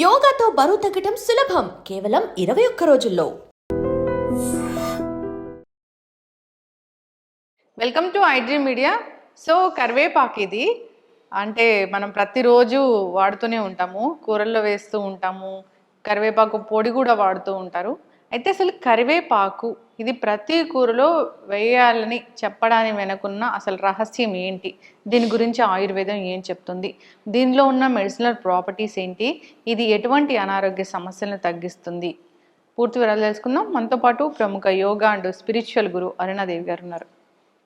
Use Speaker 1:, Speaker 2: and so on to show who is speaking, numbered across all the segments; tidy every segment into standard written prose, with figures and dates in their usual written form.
Speaker 1: యోగాతో బరువు తగ్గటం సులభం కేవలం 21 రోజుల్లో.
Speaker 2: Welcome to iDream media. So కరివేపాకు ఇది అంటే మనం ప్రతిరోజు వాడుతూనే ఉంటాము, కూరల్లో వేస్తూ ఉంటాము, కరివేపాకు పొడి కూడా వాడుతూ ఉంటారు. అయితే అసలు కరివేపాకు ఇది ప్రతి కూరలో వేయాలని చెప్పడానికి వెనుకున్న అసలు రహస్యం ఏంటి, దీని గురించి ఆయుర్వేదం ఏం చెప్తుంది, దీనిలో ఉన్న మెడిసినల్ ప్రాపర్టీస్ ఏంటి, ఇది ఎటువంటి అనారోగ్య సమస్యలను తగ్గిస్తుంది, పూర్తి వివరాలు తెలుసుకుందాం. మనతో పాటు ప్రముఖ యోగా అండ్ స్పిరిచువల్ గురు అరుణాదేవి గారు ఉన్నారు.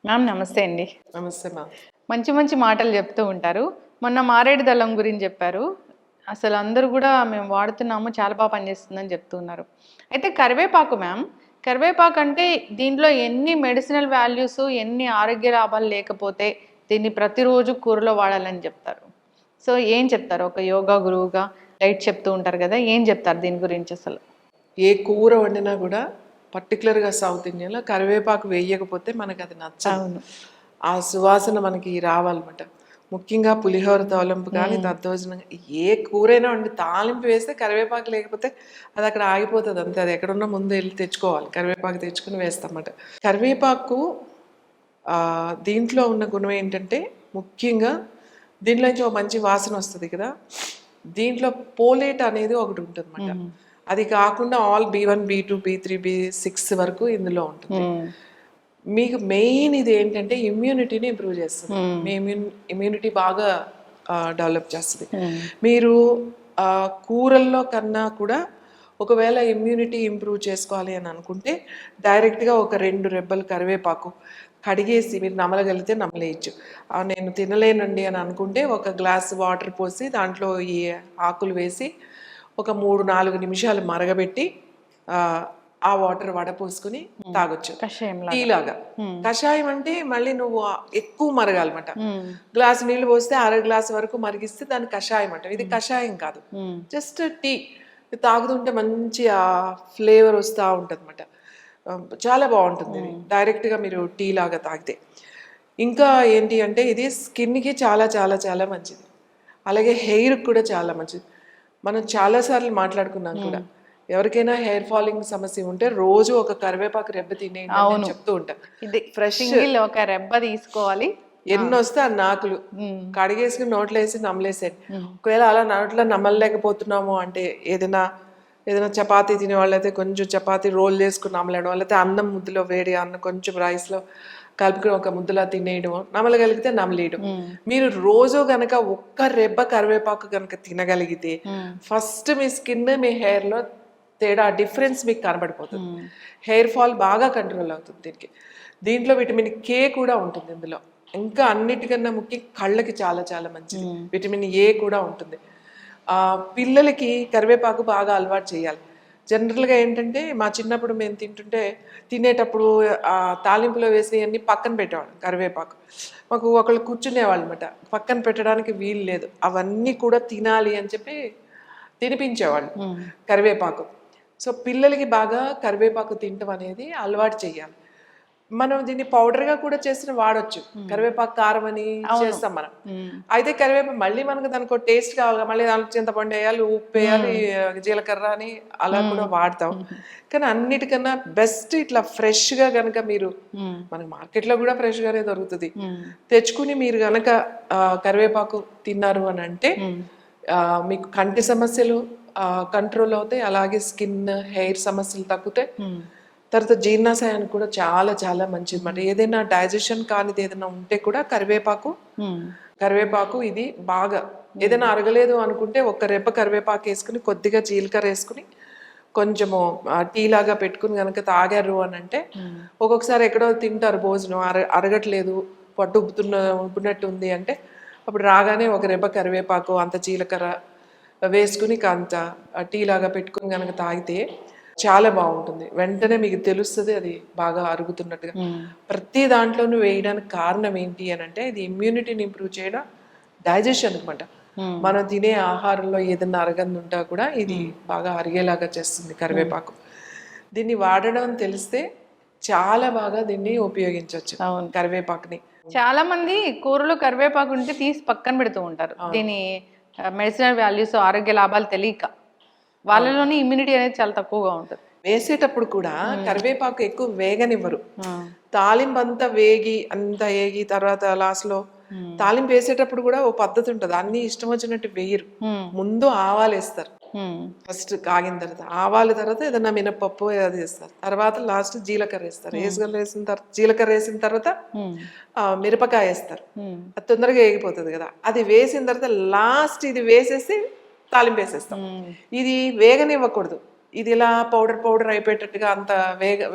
Speaker 2: మ్యామ్ నమస్తే అండి.
Speaker 3: నమస్తే మ్యామ్.
Speaker 2: మంచి మంచి మాటలు చెప్తూ ఉంటారు. మొన్న మారేడు దళం గురించి చెప్పారు. అసలు అందరూ కూడా మేము వాడుతున్నాము, చాలా బాగా పనిచేస్తుందని చెప్తున్నారు. అయితే కరివేపాకు మ్యామ్, కరివేపాకు అంటే దీంట్లో ఎన్ని మెడిసినల్ వాల్యూస్, ఎన్ని ఆరోగ్య లాభాలు లేకపోతే దీన్ని ప్రతిరోజు కూరలో వాడాలని చెప్తారు. సో ఏం చెప్తారు ఒక యోగా గురువుగా? డైట్ చెప్తూ ఉంటారు కదా, ఏం చెప్తారు దీని గురించి? అసలు
Speaker 3: ఏ కూర వండినా కూడా పర్టికులర్గా సౌత్ ఇండియన్లో కరివేపాకు వేయకపోతే మనకు అది నచ్చదు. ఆ సువాసన మనకి రావాలన్నమాట. ముఖ్యంగా పులిహోర తాలింపు కానీ దద్దోజనం ఏ కూరైనా వండి తాలింపు వేస్తే కరివేపాకు లేకపోతే అది అక్కడ ఆగిపోతుంది అంతే. అది ఎక్కడున్నా ముందు వెళ్ళి తెచ్చుకోవాలి, కరివేపాకు తెచ్చుకుని వేస్తామన్నమాట. కరివేపాకు దీంట్లో ఉన్న గుణం ఏంటంటే ముఖ్యంగా దీంట్లో నుంచి ఒక మంచి వాసన వస్తుంది కదా. దీంట్లో పోలేట్ అనేది ఒకటి ఉంటుంది అన్నమాట. అది కాకుండా all B1 B2 B3 B6 వరకు ఇందులో ఉంటుంది. మీకు మెయిన్ ఇది ఏంటంటే ఇమ్యూనిటీని ఇంప్రూవ్ చేస్తుంది. మీ ఇమ్యూనిటీ బాగా డెవలప్ చేస్తుంది. మీరు కూరల్లో కన్నా కూడా ఒకవేళ ఇమ్యూనిటీ ఇంప్రూవ్ చేసుకోవాలి అని అనుకుంటే డైరెక్ట్గా ఒక 2 రెబ్బలు కరివేపాకు కడిగేసి మీరు నమలగలిగితే నమలేయచ్చు. నేను తినలేనండి అని అనుకుంటే ఒక గ్లాస్ వాటర్ పోసి దాంట్లో ఈ ఆకులు వేసి ఒక 3-4 నిమిషాలు మరగబెట్టి ఆ వాటర్ వడపోసుకుని తాగొచ్చు, టీలాగా. కషాయం అంటే మళ్ళీ నువ్వు ఎక్కువ మరగాలన్నమాట. గ్లాస్ నీళ్లు పోస్తే 1/2 గ్లాస్ వరకు మరిగిస్తే దాని కషాయం అంట. ఇది కషాయం కాదు, జస్ట్ టీ. తాగుతుంటే మంచి ఆ ఫ్లేవర్ వస్తూ ఉంటుంది అన్నమాట. చాలా బాగుంటుంది ఇది డైరెక్ట్గా మీరు టీ లాగా తాగితే. ఇంకా ఏంటి అంటే ఇది స్కిన్కి చాలా చాలా చాలా మంచిది, అలాగే హెయిర్కి కూడా చాలా మంచిది. మనం చాలాసార్లు మాట్లాడుకున్నాం కూడా, ఎవరికైనా హెయిర్ ఫాలింగ్ సమస్య ఉంటే రోజు ఒక కరివేపాకు రెబ్బ తినేయండి చెప్తూ ఉంటా.
Speaker 2: ఫ్రెష్ ఒక రెబ్బ తీసుకోవాలి,
Speaker 3: ఎన్ని వస్తే ఆ నాకులు కడిగేసుకుని నోట్లో వేసి నమ్మలేసేయండి. ఒకవేళ అలా నోట్లో నమ్మలేకపోతున్నాము అంటే ఏదైనా చపాతీ తినే వాళ్ళైతే కొంచెం చపాతీ రోల్ చేసుకుని నమ్మలేయడం, వాళ్ళైతే అన్నం ముద్దలో వేడి అన్నం కొంచెం రైస్లో కలుపుకొని ఒక ముద్దలా తినేయడం, నమలగలిగితే నమలేయడం. మీరు రోజు గనక ఒక్క రెబ్బ కరివేపాకు కనుక తినగలిగితే ఫస్ట్ మీ స్కిన్ మీ హెయిర్లో తేడా డిఫరెన్స్ మీకు కనబడిపోతుంది. హెయిర్ ఫాల్ బాగా కంట్రోల్ అవుతుంది దీంట్లో విటమిన్ K కూడా ఉంటుంది ఇందులో. ఇంకా అన్నిటికన్నా ముఖ్యం కళ్ళకి చాలా చాలా మంచిది, విటమిన్ A కూడా ఉంటుంది. పిల్లలకి కరివేపాకు బాగా అలవాటు చేయాలి. జనరల్గా ఏంటంటే మా చిన్నప్పుడు మేము తినేటప్పుడు తాలింపులో వేసినవన్నీ పక్కన పెట్టేవాళ్ళం. కరివేపాకు మాకు ఒకళ్ళు కూర్చునేవాళ్ళు అనమాట, పక్కన పెట్టడానికి వీలు లేదు. అవన్నీ కూడా తినాలి అని చెప్పి తినిపించేవాళ్ళు కరివేపాకు. సో పిల్లలకి బాగా కరివేపాకు తినటం అనేది అలవాటు చేయాలి. మనం దీన్ని పౌడర్గా కూడా చేసిన వాడచ్చు, కరివేపాకు కారం అని చేస్తాం మనం. అయితే కరివేపాకు మళ్ళీ మనకు దానికి టేస్ట్ కావాలి, మళ్ళీ దాంట్లో చింతపండు వేయాలి, ఉప్పు వేయాలి, జీలకర్ర అని అలా కూడా వాడతాం. కానీ అన్నిటికన్నా బెస్ట్ ఇట్లా ఫ్రెష్గా కనుక మీరు, మనకి మార్కెట్లో కూడా ఫ్రెష్గానే దొరుకుతుంది, తెచ్చుకుని మీరు కనుక కరివేపాకు తిన్నారు అని అంటే మీకు కంటి సమస్యలు కంట్రోల్ అవుతాయి, అలాగే స్కిన్ హెయిర్ సమస్యలు తగ్గుతాయి. తర్వాత జీర్ణాశయానికి కూడా చాలా చాలా మంచిది అన్నమాట. ఏదైనా డైజెషన్ కానిది ఏదైనా ఉంటే కూడా కరివేపాకు ఇది బాగా, ఏదైనా అరగలేదు అనుకుంటే ఒక రెబ్బ కరివేపాకు వేసుకుని కొద్దిగా జీలకర్ర వేసుకుని కొంచెము టీ లాగా పెట్టుకుని కనుక తాగారు అని అంటే, ఒక్కొక్కసారి ఎక్కడో తింటారు భోజనం అరగట్లేదు, పట్టు ఉబ్బుతున్నట్టు ఉంది అంటే అప్పుడు రాగానే ఒక రెబ్బ కరివేపాకు అంత జీలకర్ర వేసుకుని అంత టీ లాగా పెట్టుకుని కనుక తాగితే చాలా బాగుంటుంది. వెంటనే మీకు తెలుస్తుంది అది బాగా అరుగుతున్నట్టుగా. ప్రతి దాంట్లోనూ వేయడానికి కారణం ఏంటి అని అంటే ఇది ఇమ్యూనిటీని ఇంప్రూవ్ చేయడం, డైజెషన్ అనమాట. మనం తినే ఆహారంలో ఏదన్నా అరగంది ఉంటా కూడా ఇది బాగా అరిగేలాగా చేస్తుంది కరివేపాకు. దీన్ని వాడడం తెలిస్తే చాలా బాగా దీన్ని ఉపయోగించవచ్చు కరివేపాకుని.
Speaker 2: చాలా మంది కూరలో కరివేపాకు ఉంటే తీసి పక్కన పెడుతూ ఉంటారు, దీని మెడిసినల్ వాల్యూస్ ఆరోగ్య లాభాలు తెలియక. వాళ్ళలోని ఇమ్యూనిటీ అనేది చాలా తక్కువగా ఉంటుంది.
Speaker 3: వేసేటప్పుడు కూడా కరివేపాకు ఎక్కువ వేగనివ్వరు. తాలింపు అంతా వేగి అంత వేగి తర్వాత లాస్ట్ లో తాలింపు వేసేటప్పుడు కూడా ఓ పద్ధతి ఉంటది, అన్ని ఇష్టం వచ్చినట్టు వేయరు. ముందు ఆవాలు వేస్తారు, ఫస్ట్ కాగిన తర్వాత ఆవాల తర్వాత ఏదైనా మినపప్పు అది వేస్తారు, తర్వాత లాస్ట్ జీలకర్ర వేస్తారు. వేసిన తర్వాత జీలకర్ర వేసిన తర్వాత మిరపకాయ వేస్తారు, అది తొందరగా వేగిపోతుంది కదా. అది వేసిన తర్వాత లాస్ట్ ఇది వేసేసి తాలింపు వేసేస్తాం. ఇది వేగనివ్వకూడదు, ఇది ఇలా పౌడర్ అయిపోయేటట్టుగా అంత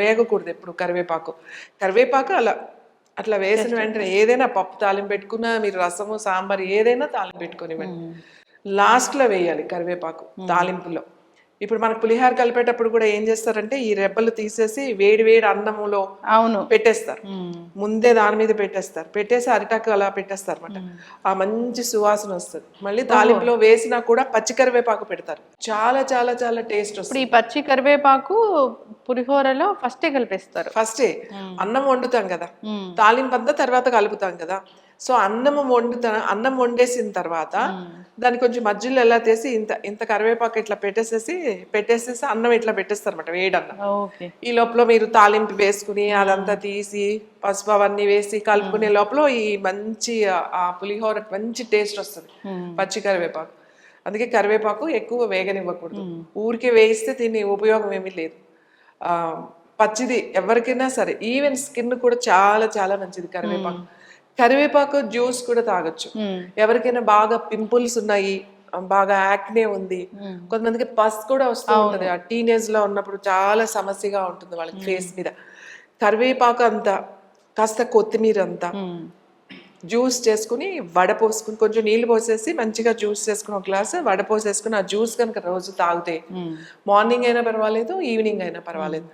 Speaker 3: వేగకూడదు ఎప్పుడు. కరివేపాకు అట్లా వేసిన వెంటనే ఏదైనా పప్పు తాలింపు పెట్టుకున్నా, మీరు రసము సాంబార్ ఏదైనా తాలింపు పెట్టుకునివ్వండి, లాస్ట్లో వేయాలి కరివేపాకు తాలింపులో. ఇప్పుడు మనకు పులిహార కలిపేటప్పుడు కూడా ఏం చేస్తారంటే ఈ రెబ్బలు తీసేసి వేడి అన్నములో పెట్టేస్తారు, ముందే దాని మీద పెట్టేసి అరిటాకు అలా పెట్టేస్తారు అనమాట. ఆ మంచి సువాసన వస్తుంది. మళ్ళీ తాలింపులో వేసినా కూడా పచ్చి కరివేపాకు పెడతారు, చాలా చాలా చాలా టేస్ట్ వస్తుంది.
Speaker 2: ఈ పచ్చి కరివేపాకు పులిహోరలో ఫస్టే కలిపేస్తారు.
Speaker 3: ఫస్టే అన్నం వండుతాం కదా, తాలింపు అంతా తర్వాత కలుపుతాం కదా. సో అన్నం వండేసిన తర్వాత దాన్ని కొంచెం మధ్యలో ఎలా తీసి ఇంత కరివేపాకు ఇట్లా పెట్టేసేసి అన్నం ఇట్లా పెట్టేస్తారు అనమాట, వేడన్నం. ఈ లోపల మీరు తాలింపు వేసుకుని అదంతా తీసి పసుపు అవన్నీ వేసి కలుపుకునే లోపల ఈ మంచి ఆ పులిహోర మంచి టేస్ట్ వస్తుంది పచ్చి కరివేపాకు. అందుకే కరివేపాకు ఎక్కువ వేగనివ్వకూడదు, ఊరికే వేయిస్తే దీని ఉపయోగం ఏమీ లేదు. పచ్చిది ఎవరికైనా సరే, ఈవెన్ స్కిన్ కూడా చాలా చాలా మంచిది కరివేపాకు జ్యూస్ కూడా తాగొచ్చు. ఎవరికైనా బాగా పింపుల్స్ ఉన్నాయి, బాగా యాక్నే ఉంది, కొంతమందికి పస్ కూడా వస్తూ ఉంటది, ఆ టీనేజ్ లో ఉన్నప్పుడు చాలా సమస్యగా ఉంటుంది వాళ్ళకి ఫేస్ మీద. కరివేపాకు అంతా కాస్త కొత్తిమీర అంతా జ్యూస్ చేసుకుని వడపోసుకుని కొంచెం నీళ్లు పోసేసి మంచిగా జ్యూస్ చేసుకుని ఒక గ్లాస్ వడపోసేసుకుని ఆ జ్యూస్ కనుక రోజు తాగితే మార్నింగ్ అయినా పర్వాలేదు, ఈవినింగ్ అయినా పర్వాలేదు,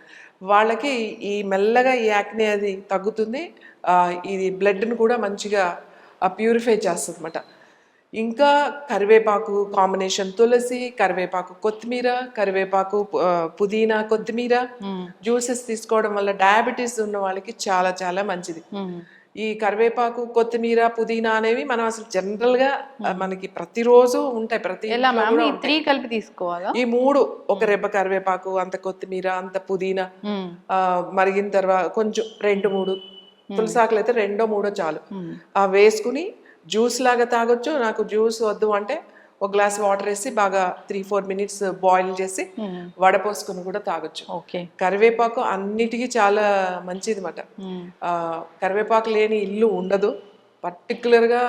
Speaker 3: వాళ్ళకి ఈ మెల్లగా ఈ యాక్నే అది తగ్గుతుంది. ఇది బ్లడ్ని కూడా మంచిగా ప్యూరిఫై చేస్తుంది అన్నమాట. ఇంకా కరివేపాకు కాంబినేషన్ తులసి, కరివేపాకు కొత్తిమీర, కరివేపాకు పుదీనా కొత్తిమీర జ్యూసెస్ తీసుకోవడం వల్ల డయాబెటీస్ ఉన్న వాళ్ళకి చాలా చాలా మంచిది. ఈ కరివేపాకు కొత్తిమీర పుదీనా అనేవి మనం అసలు జనరల్ గా మనకి ప్రతిరోజు ఉంటాయి,
Speaker 2: కలిపి తీసుకోవాలా? ఈ
Speaker 3: 3 ఒక రెబ్బ కరివేపాకు, అంత కొత్తిమీర, అంత పుదీనా మరిగిన తర్వాత కొంచెం 2-3 తులసాకులు అయితే 2-3 చాలు, వేసుకుని జ్యూస్ లాగా తాగొచ్చు. నాకు జ్యూస్ వద్దు అంటే ఒక గ్లాస్ వాటర్ వేసి బాగా 3-4 మినిట్స్ బాయిల్ చేసి వడపోసుకుని కూడా తాగొచ్చు. కరివేపాకు అన్నిటికీ చాలా మంచిది అన్నమాట. కరివేపాకు లేని ఇల్లు ఉండదు. పర్టికులర్గా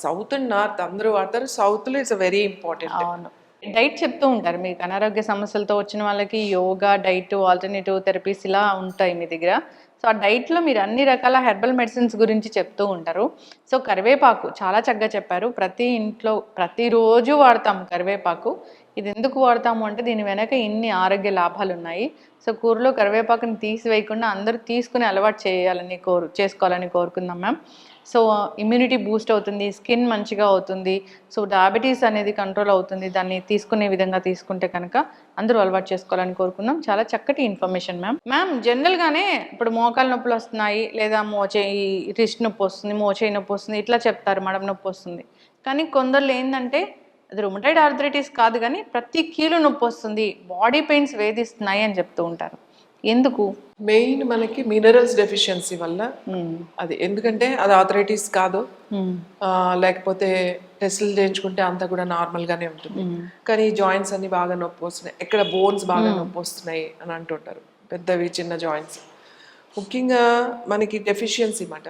Speaker 3: సౌత్ అండ్ నార్త్ అందరూ వాడతారు, సౌత్లో ఇట్స్ వెరీ ఇంపార్టెంట్.
Speaker 2: డైట్ చెప్తూ ఉంటారు మీకు, అనారోగ్య సమస్యలతో వచ్చిన వాళ్ళకి యోగా, డైట్, ఆల్టర్నేటివ్ థెరపీస్ ఇలా ఉంటాయి మీ దగ్గర. సో ఆ డైట్లో మీరు అన్ని రకాల హెర్బల్ మెడిసిన్స్ గురించి చెప్తూ ఉంటారు. సో కరివేపాకు చాలా చక్కగా చెప్పారు. ప్రతి ఇంట్లో ప్రతిరోజు వాడతాం కరివేపాకు. ఇది ఎందుకు వాడతాము అంటే దీని వెనక ఇన్ని ఆరోగ్య లాభాలు ఉన్నాయి. సో కూరలో కరివేపాకుని తీసివేయకుండా అందరూ తీసుకుని అలవాటు చేసుకోవాలని కోరుకుందాం మ్యామ్. సో ఇమ్యూనిటీ బూస్ట్ అవుతుంది, స్కిన్ మంచిగా అవుతుంది, సో డయాబెటీస్ అనేది కంట్రోల్ అవుతుంది. దాన్ని తీసుకునే విధంగా తీసుకుంటే కనుక అందరూ అలవాటు చేసుకోవాలని కోరుకుందాం. చాలా చక్కటి ఇన్ఫర్మేషన్ మ్యామ్. జనరల్గానే ఇప్పుడు మోకాలు నొప్పులు వస్తున్నాయి, లేదా రిస్ట్ నొప్పి వస్తుంది, మోచేయి నొప్పి వస్తుంది, ఇట్లా చెప్తారు, మడం నొప్పి వస్తుంది. కానీ కొందరు ఏంటంటే అది రుమటైడ్ ఆర్థరైటిస్ కాదు కానీ ప్రతి కీలు నొప్పి వస్తుంది, బాడీ పెయిన్స్ వేధిస్తున్నాయి అని చెప్తూ ఉంటారు. ఎందుకు?
Speaker 3: మెయిన్ మనకి మినరల్స్ డెఫిషియన్సీ వల్ల అది. ఎందుకంటే అది ఆర్థరైటిస్ కాదు, లేకపోతే టెస్టులు చేయించుకుంటే అంతా కూడా నార్మల్ గానే ఉంటుంది. కానీ జాయింట్స్ అన్ని బాగా నొప్పి వస్తున్నాయి, ఎక్కడ బోన్స్ బాగా నొప్పి వస్తున్నాయి అని అంటుంటారు, పెద్దవి చిన్న జాయింట్స్. ముఖ్యంగా మనకి డెఫిషియన్సీ మాట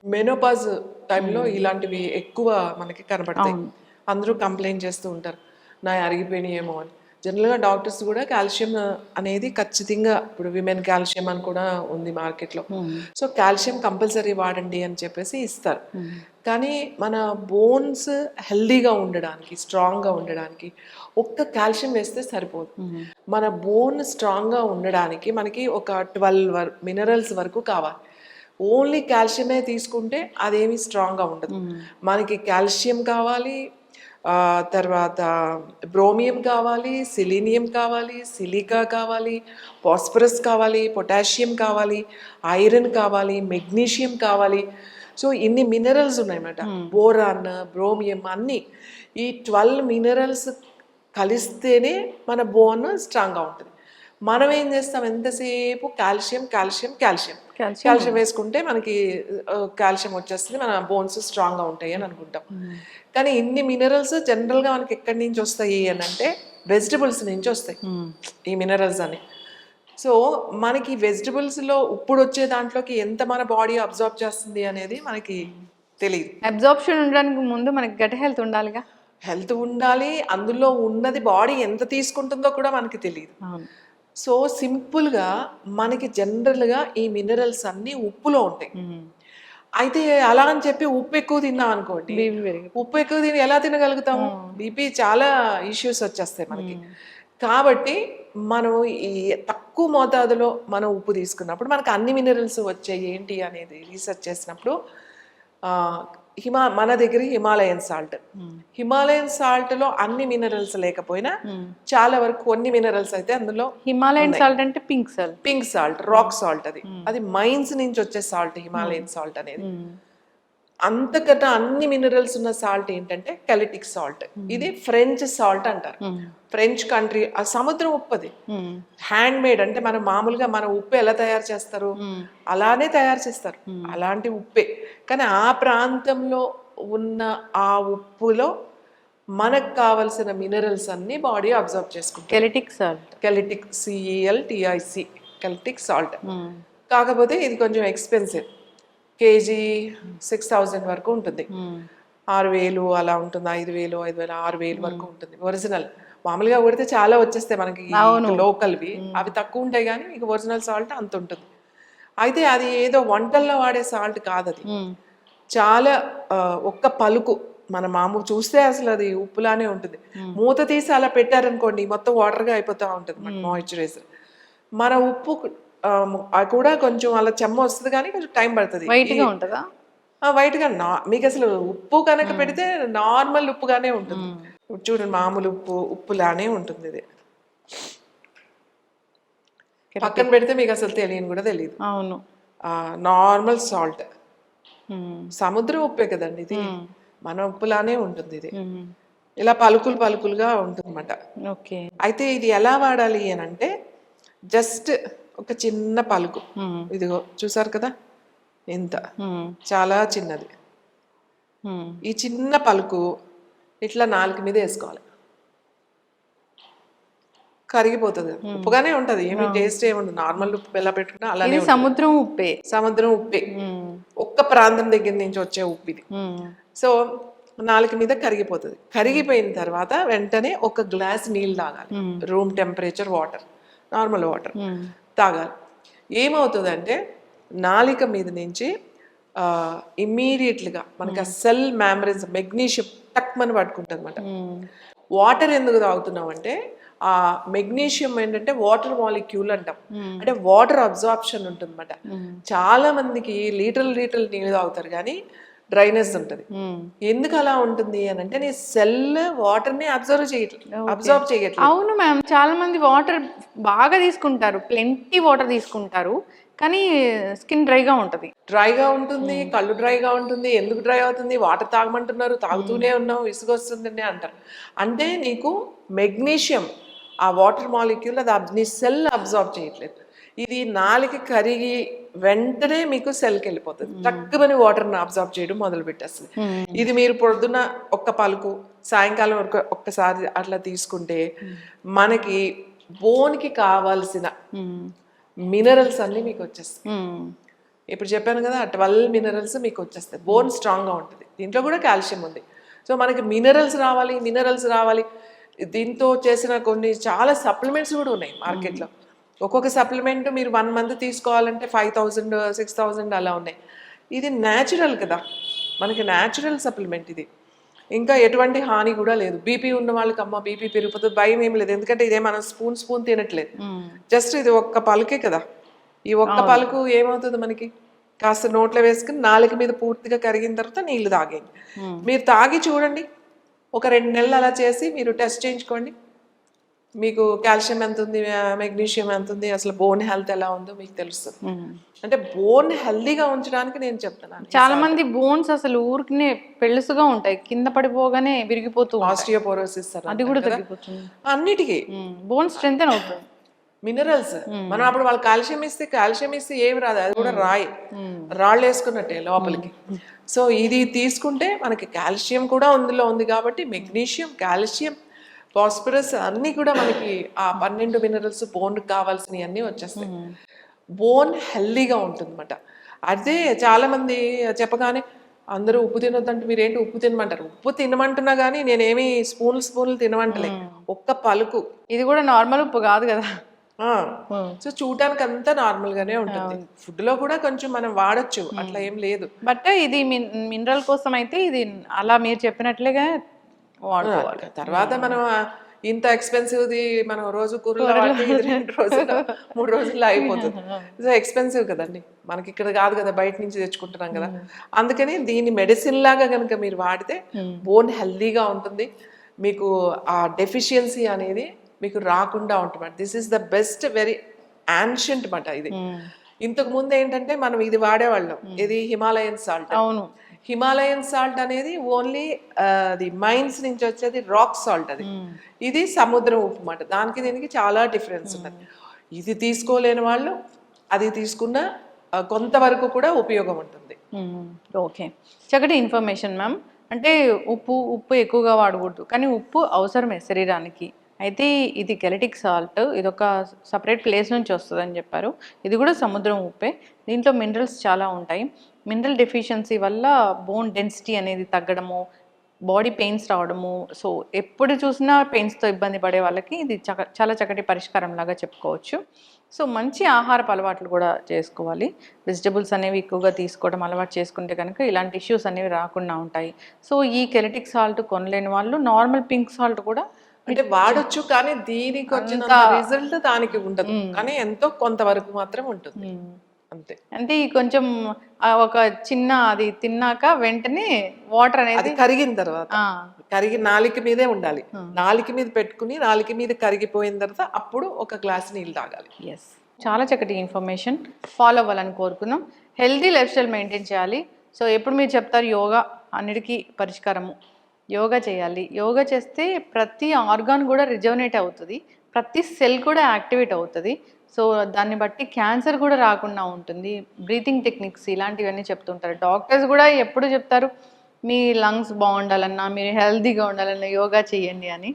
Speaker 3: మెనోపాజ్ టైంలో ఇలాంటివి ఎక్కువ మనకి కనబడతాయి. అందరూ కంప్లైంట్ చేస్తూ ఉంటారు నా అరిగిపోయినాయేమో అని. జనరల్గా డాక్టర్స్ కూడా కాల్షియం అనేది ఖచ్చితంగా, ఇప్పుడు విమెన్ కాల్షియం అని కూడా ఉంది మార్కెట్లో, సో కాల్షియం కంపల్సరీ వాడండి అని చెప్పేసి ఇస్తారు. కానీ మన బోన్స్ హెల్దీగా ఉండడానికి, స్ట్రాంగ్గా ఉండడానికి ఒక్క కాల్షియం వేస్తే సరిపోదు. మన బోన్ స్ట్రాంగ్గా ఉండడానికి మనకి ఒక 12 మినరల్స్ వరకు కావాలి. ఓన్లీ కాల్షియమే తీసుకుంటే అదేమి స్ట్రాంగ్గా ఉండదు. మనకి కాల్షియం కావాలి, తర్వాత బ్రోమియం కావాలి, సెలీనియం కావాలి, సిలికా కావాలి, ఫాస్ఫరస్ కావాలి, పొటాషియం కావాలి, ఐరన్ కావాలి, మెగ్నీషియం కావాలి. సో ఇన్ని మినరల్స్ ఉన్నాయన్నమాట. బోరాన్, బ్రోమియం అన్నీ. ఈ 12 మినరల్స్ కలిస్తేనే మన బోన్ స్ట్రాంగ్గా ఉంటుంది. మనం ఏం చేస్తాం, ఎంతసేపు కాల్షియం కాల్షియం కాల్షియం కాల్షియం వేసుకుంటే మనకి కాల్షియం వచ్చేస్తుంది, మన బోన్స్ స్ట్రాంగ్గా ఉంటాయి అని అనుకుంటాం. కానీ ఇన్ని మినరల్స్ జనరల్గా మనకి ఎక్కడి నుంచి వస్తాయి అని అంటే వెజిటబుల్స్ నుంచి వస్తాయి ఈ మినరల్స్ అని. సో మనకి వెజిటబుల్స్లో ఇప్పుడు వచ్చే దాంట్లోకి ఎంత మన బాడీ అబ్జర్వ్ చేస్తుంది అనేది మనకి తెలియదు.
Speaker 2: అబ్జార్ప్షన్ ఉండడానికి ముందు మనకి గట్ హెల్త్ ఉండాలిగా.
Speaker 3: హెల్త్ ఉండాలి, అందులో ఉన్నది బాడీ ఎంత తీసుకుంటుందో కూడా మనకి తెలియదు. సో సింపుల్గా మనకి జనరల్గా ఈ మినరల్స్ అన్నీ ఉప్పులో ఉంటాయి. అయితే అలా అని చెప్పి ఉప్పు ఎక్కువ తిన్నాం అనుకోండి, ఉప్పు ఎక్కువ తిని ఎలా తినగలుగుతాము? బీపీ చాలా ఇష్యూస్ వచ్చేస్తాయి మనకి. కాబట్టి మనం ఈ తక్కువ మోతాదులో మనం ఉప్పు తీసుకున్నప్పుడు మనకు అన్ని మినరల్స్ వచ్చాయి ఏంటి అనేది రీసెర్చ్ చేసినప్పుడు మన దగ్గర హిమాలయన్ సాల్ట్. హిమాలయన్ సాల్ట్ లో అన్ని మినరల్స్ లేకపోయినా చాలా వరకు కొన్ని మినరల్స్ అయితే అందులో.
Speaker 2: హిమాలయన్ సాల్ట్ అంటే pink salt,
Speaker 3: pink salt, rock salt, అది మైన్స్ నుంచి వచ్చే సాల్ట్ హిమాలయన్ సాల్ట్ అనేది. అంతకన్నా అన్ని మినరల్స్ ఉన్న సాల్ట్ ఏంటంటే కెలిటిక్ సాల్ట్. ఇది ఫ్రెంచ్ సాల్ట్ అంటారు. ఫ్రెంచ్ కంట్రీ ఆ సముద్రం ఉప్పు, అది హ్యాండ్ మేడ్. అంటే మనం మామూలుగా మన ఉప్పు ఎలా తయారు చేస్తారు అలానే తయారు చేస్తారు, అలాంటి ఉప్పే. కానీ ఆ ప్రాంతంలో ఉన్న ఆ ఉప్పులో మనకు కావలసిన మినరల్స్ అన్ని బాడీ అబ్జర్వ్ చేసుకుంటాం.
Speaker 2: కెలిటిక్ సాల్ట్,
Speaker 3: కెలిటిక్ CELTIC కెలిటిక్ సాల్ట్. కాకపోతే ఇది కొంచెం ఎక్స్పెన్సివ్, కేజీ 6,000 వరకు ఉంటుంది, 6,000 అలా ఉంటుంది, 5,000 6,000 వరకు ఉంటుంది ఒరిజినల్. మామూలుగా కొడితే చాలా వచ్చేస్తాయి మనకి లోకల్వి, అవి తక్కువ ఉంటాయి కానీ మీకు ఒరిజినల్ సాల్ట్ అంత ఉంటుంది. అయితే అది ఏదో వంటల్లో వాడే సాల్ట్ కాదు, అది చాలా ఒక్క పలుకు మన మామూలు చూస్తే అసలు అది ఉప్పులానే ఉంటుంది. మూత తీసి అలా పెట్టారనుకోండి మొత్తం వాటర్గా అయిపోతూ ఉంటుంది మాయిశ్చరైజర్. మన ఉప్పు కూడా కొంచెం అలా చెమ్మ వస్తుంది కానీ కొంచెం టైం పడుతుంది.
Speaker 2: వైట్గా ఉంటుందా?
Speaker 3: వైట్గా మీకు అసలు ఉప్పు కనుక పెడితే నార్మల్ ఉప్పుగానే ఉంటుంది. చూడండి మామూలు ఉప్పులానే ఉంటుంది ఇది. పక్కన పెడితే మీకు అసలు తెలియని కూడా తెలియదు.
Speaker 2: అవును,
Speaker 3: నార్మల్ సాల్ట్, సముద్రం ఉప్పే కదండి ఇది, మన ఉప్పులానే ఉంటుంది ఇది. ఇలా పలుకులు పలుకులుగా ఉంటుంది అన్నమాట. అయితే ఇది ఎలా వాడాలి అని అంటే జస్ట్ ఒక చిన్న పలుకు, ఇదిగో చూసారు కదా ఇంత, చాలా చిన్నది. ఈ చిన్న పలుకు ఇట్లా నాలుక మీద వేసుకోవాలి, కరిగిపోతుంది. ఉప్పుగానే ఉంటది, ఏమి టేస్ట్ ఏముండదు, నార్మల్ ఉప్పు బెల్ల పెట్టుకున్నా అలానే.
Speaker 2: సముద్రం ఉప్పే,
Speaker 3: సముద్రం ఉప్పే, ఒక్క ప్రాంతం దగ్గర నుంచి వచ్చే ఉప్పు ఇది. సో నాలుక మీద కరిగిపోతుంది. కరిగిపోయిన తర్వాత వెంటనే ఒక గ్లాస్ నీళ్ళు తాగాలి, room temperature water, normal water తాగాలి. ఏమవుతుందంటే నాలిక మీద నుంచి ఇమ్మీడియట్లీగా మనకి ఆ సెల్ మ్యామరీస్ మెగ్నీషియం టక్మని పట్టుకుంటుంది అనమాట. వాటర్ ఎందుకు తాగుతున్నాం అంటే ఆ మెగ్నీషియం ఏంటంటే వాటర్ మాలిక్యూల్ అంటాం, అంటే వాటర్ అబ్జార్ప్షన్ ఉంటుంది అనమాట. చాలా మందికి లీటర్లు నీళ్ళు తాగుతారు కానీ డ్రైనెస్ ఉంటుంది. ఎందుకు అలా ఉంటుంది అని అంటే నీ సెల్ వాటర్ ని అబ్జర్వ్ చేయట్లేదు.
Speaker 2: అవును మ్యామ్, చాలా మంది వాటర్ బాగా తీసుకుంటారు, ప్లెంటీ వాటర్ తీసుకుంటారు, కానీ స్కిన్ డ్రైగా ఉంటుంది,
Speaker 3: కళ్ళు డ్రైగా ఉంటుంది. ఎందుకు డ్రై అవుతుంది? వాటర్ తాగమంటున్నారు, తాగుతూనే ఉన్నావు, విసుగొస్తుంది అంటారు. అంటే నీకు మెగ్నీషియం ఆ వాటర్ మాలిక్యూల్ అది నీ సెల్ అబ్జర్వ్ చేయట్లేదు. ఇది నాలుగు కరిగి వెంటనే మీకు సెల్కి వెళ్ళిపోతుంది, తక్కువని వాటర్ని అబ్జర్వ్ చేయడం మొదలు పెట్టేస్తుంది. ఇది మీరు పొద్దున్న ఒక్క పలుకు, సాయంకాలం వరకు ఒక్కసారి అట్లా తీసుకుంటే మనకి బోన్కి కావాల్సిన మినరల్స్ అన్నీ మీకు వచ్చేస్తాయి. ఇప్పుడు చెప్పాను కదా 12 మినరల్స్ మీకు వచ్చేస్తాయి, బోన్ స్ట్రాంగ్గా ఉంటుంది. దీంట్లో కూడా కాల్షియం ఉంది. సో మనకి మినరల్స్ రావాలి. దీంతో చేసిన కొన్ని చాలా సప్లిమెంట్స్ కూడా ఉన్నాయి మార్కెట్లో. ఒక్కొక్క సప్లిమెంట్ మీరు 1 మంత్ తీసుకోవాలంటే 5,000 6,000 అలా ఉన్నాయి. ఇది న్యాచురల్ కదా, మనకి న్యాచురల్ సప్లిమెంట్ ఇది. ఇంకా ఎటువంటి హాని కూడా లేదు. బీపీ ఉన్న వాళ్ళకి అమ్మ బీపీ పెరిగిపోతుంది భయం ఏం లేదు, ఎందుకంటే ఇదే మనం స్పూన్ తినట్లేదు, జస్ట్ ఇది ఒక్క పలుకే కదా. ఈ ఒక్క పలుకు ఏమవుతుంది మనకి, కాస్త నోట్లో వేసుకుని నాలుక మీద పూర్తిగా కరిగిన తర్వాత నీళ్లు తాగేయండి. మీరు తాగి చూడండి, ఒక 2 నెలలు అలా చేసి మీరు టెస్ట్ చేయించుకోండి, మీకు కాల్షియం ఎంత ఉంది, మెగ్నీషియం ఎంత ఉంది, అసలు బోన్ హెల్త్ ఎలా ఉందో మీకు తెలుస్తుంది. అంటే బోన్ హెల్దీగా ఉంచడానికి నేను చెప్తున్నాను.
Speaker 2: చాలా మంది బోన్స్ అసలు ఊరికినే పెళ్ళుసుగా ఉంటాయి, కింద పడిపోగానే విరిగిపోతూ ఉంటాయి.
Speaker 3: ఆస్టియోపోరోసిస్
Speaker 2: అది కూడా తగ్గిపోతుంది.
Speaker 3: అన్నిటికీ
Speaker 2: బోన్ స్ట్రెంగ్ అవుతుంది.
Speaker 3: మినరల్స్ మనం అప్పుడు వాళ్ళు కాల్షియం ఇస్తే ఏమి రాదు, అది కూడా రాళ్ళు వేసుకున్నట్టే లోపలికి. సో ఇది తీసుకుంటే మనకి కాల్షియం కూడా అందులో ఉంది కాబట్టి మెగ్నీషియం, కాల్షియం, ఫాస్ఫరస్ అన్నీ కూడా మనకి ఆ 12 మినరల్స్ బోన్కి కావాల్సినవి అన్నీ వచ్చేస్తాయి. బోన్ హెల్దీగా ఉంటుంది అన్నమాట. అదే చాలా మంది చెప్పగానే అందరూ ఉప్పు తినొద్దంటే మీరేంటి ఉప్పు తినమంటారు. ఉప్పు తినమంటున్నా కానీ నేనేమి స్పూన్లు తినమంటలే, ఒక్క పలుకు.
Speaker 2: ఇది కూడా నార్మల్ ఉప్పు కాదు కదా.
Speaker 3: సో చూడటానికి అంతా నార్మల్ గానే ఉంటుంది. ఫుడ్ లో కూడా కొంచెం మనం వాడచ్చు, అట్లా ఏం లేదు.
Speaker 2: బట్ ఇది మినరల్ కోసం అయితే ఇది అలా మీరు చెప్పినట్లుగా వాడుకోవాలి.
Speaker 3: తర్వాత మనం ఇంత ఎక్స్పెన్సివ్ది మనం రోజు కూరలో వాడితే 2 రోజులు 3 రోజుల్లో అయిపోతుంది. సో ఎక్స్పెన్సివ్ కదండి, మనకి ఇక్కడ కాదు కదా, బయట నుంచి తెచ్చుకుంటున్నాం కదా. అందుకని దీన్ని మెడిసిన్ లాగా కనుక మీరు వాడితే బోన్ హెల్దీగా ఉంటుంది, మీకు ఆ డెఫిషియన్సీ అనేది మీకు రాకుండా ఉంటుంది. This is the best, very ancient మాట ఇది. ఇంతకు ముందు ఏంటంటే మనం ఇది వాడేవాళ్ళం, ఇది హిమాలయన్ సాల్ట్.
Speaker 2: అవును,
Speaker 3: హిమాలయన్ సాల్ట్ అనేది ఓన్లీ అది మైన్స్ నుంచి వచ్చేది రాక్ సాల్ట్, అది ఇది సముద్రం ఉప్పు మాట. దానికి దీనికి చాలా డిఫరెన్స్ ఉన్నది. ఇది తీసుకోలేని వాళ్ళు అది తీసుకున్న కొంతవరకు కూడా ఉపయోగం ఉంటుంది.
Speaker 2: ఓకే, చక్కటి ఇన్ఫర్మేషన్ మ్యామ్. అంటే ఉప్పు ఎక్కువగా వాడకూడదు, కానీ ఉప్పు అవసరమే శరీరానికి. అయితే ఇది కెలటిక్ సాల్ట్, ఇది ఒక సపరేట్ ప్లేస్ నుంచి వస్తుందని చెప్పారు. ఇది కూడా సముద్రం ఉప్పే. దీంట్లో మినరల్స్ చాలా ఉంటాయి. మినరల్ డెఫిషియన్సీ వల్ల బోన్ డెన్సిటీ అనేది తగ్గడము, బాడీ పెయిన్స్ రావడము, సో ఎప్పుడు చూసినా పెయిన్స్తో ఇబ్బంది పడే వాళ్ళకి ఇది చాలా చక్కటి పరిష్కారం లాగా చెప్పుకోవచ్చు. సో మంచి ఆహారపు అలవాట్లు కూడా చేసుకోవాలి. వెజిటబుల్స్ అనేవి ఎక్కువగా తీసుకోవడం అలవాటు చేసుకుంటే కనుక ఇలాంటి ఇష్యూస్ అనేవి రాకుండా ఉంటాయి. సో ఈ కెలటిక్ సాల్ట్ కొనలేని వాళ్ళు నార్మల్ పింక్ సాల్ట్ కూడా
Speaker 3: అంటే వాడొచ్చు, కానీ దీనికి వచ్చిన రిజల్ట్ దానికి ఉండదు, కానీ ఎంతో కొంతవరకు మాత్రం ఉంటుంది అంతే.
Speaker 2: అంటే కొంచెం ఒక చిన్న అది తిన్నాక వెంటనే వాటర్ అనేది
Speaker 3: కరిగిన తర్వాత నాలిక మీదే ఉండాలి, నాలిక మీద పెట్టుకుని నాలిక మీద కరిగిపోయిన తర్వాత అప్పుడు ఒక గ్లాస్ నీళ్ళు తాగాలి.
Speaker 2: ఎస్, చాలా చక్కటి ఇన్ఫర్మేషన్ ఫాలో అవ్వాలని కోరుకుందాం. హెల్తీ లైఫ్ స్టైల్ మెయింటైన్ చేయాలి. సో ఎప్పుడు మీరు చెప్తారు యోగా అన్నిటికీ పరిష్కారము, యోగా చేయాలి. యోగా చేస్తే ప్రతి ఆర్గాన్ కూడా రిజర్వనేట్ అవుతుంది, ప్రతి సెల్ కూడా యాక్టివేట్ అవుతుంది. సో దాన్ని బట్టి క్యాన్సర్ కూడా రాకుండా ఉంటుంది. బ్రీతింగ్ టెక్నిక్స్ ఇలాంటివన్నీ చెప్తుంటారు. డాక్టర్స్ కూడా ఎప్పుడు చెప్తారు మీ లంగ్స్ బాగుండాలన్నా, మీరు హెల్తీగా ఉండాలన్నా యోగా చేయండి అని.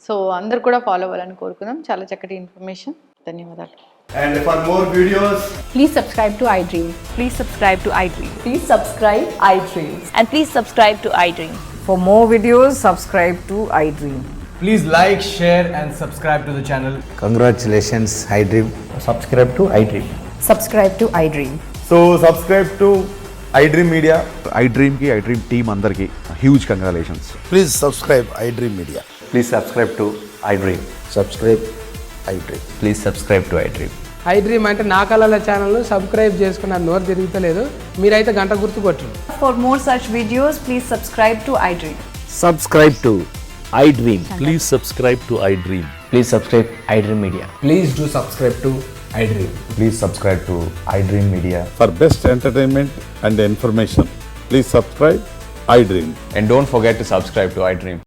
Speaker 2: సో అందరు కూడా ఫాలో అవ్వాలని కోరుకుందాం. చాలా చక్కటి ఇన్ఫర్మేషన్. ధన్యవాదాలు.
Speaker 4: And for more videos,
Speaker 5: Please subscribe to iDream.
Speaker 6: Please subscribe to iDream.
Speaker 1: Please subscribe iDream.
Speaker 6: And please subscribe to iDream.
Speaker 5: For more videos, subscribe to iDream.
Speaker 4: please like, share and subscribe to the channel.
Speaker 7: Congratulations, iDream.
Speaker 8: Subscribe to iDream.
Speaker 5: Subscribe to iDream.
Speaker 8: So subscribe to iDream Media.
Speaker 9: iDream ki iDream team andarki huge congratulations.
Speaker 7: Please subscribe iDream Media.
Speaker 8: Please subscribe to iDream.
Speaker 7: Subscribe iDream.
Speaker 8: Please subscribe to iDream.
Speaker 10: iDream అంటే నా కళల channel subscribe చేసుకున్న నోరు తిరుగుతలేదు, మీరైతే గంట గుర్తు కొట్టండి.
Speaker 5: For more such videos, please subscribe to iDream.
Speaker 7: Subscribe to iDream.
Speaker 9: Please subscribe to iDream.
Speaker 8: Please subscribe iDream Media.
Speaker 10: Please do subscribe to iDream.
Speaker 8: Please subscribe to iDream Media.
Speaker 9: For best entertainment and information, please subscribe iDream.
Speaker 8: And don't forget to subscribe to iDream.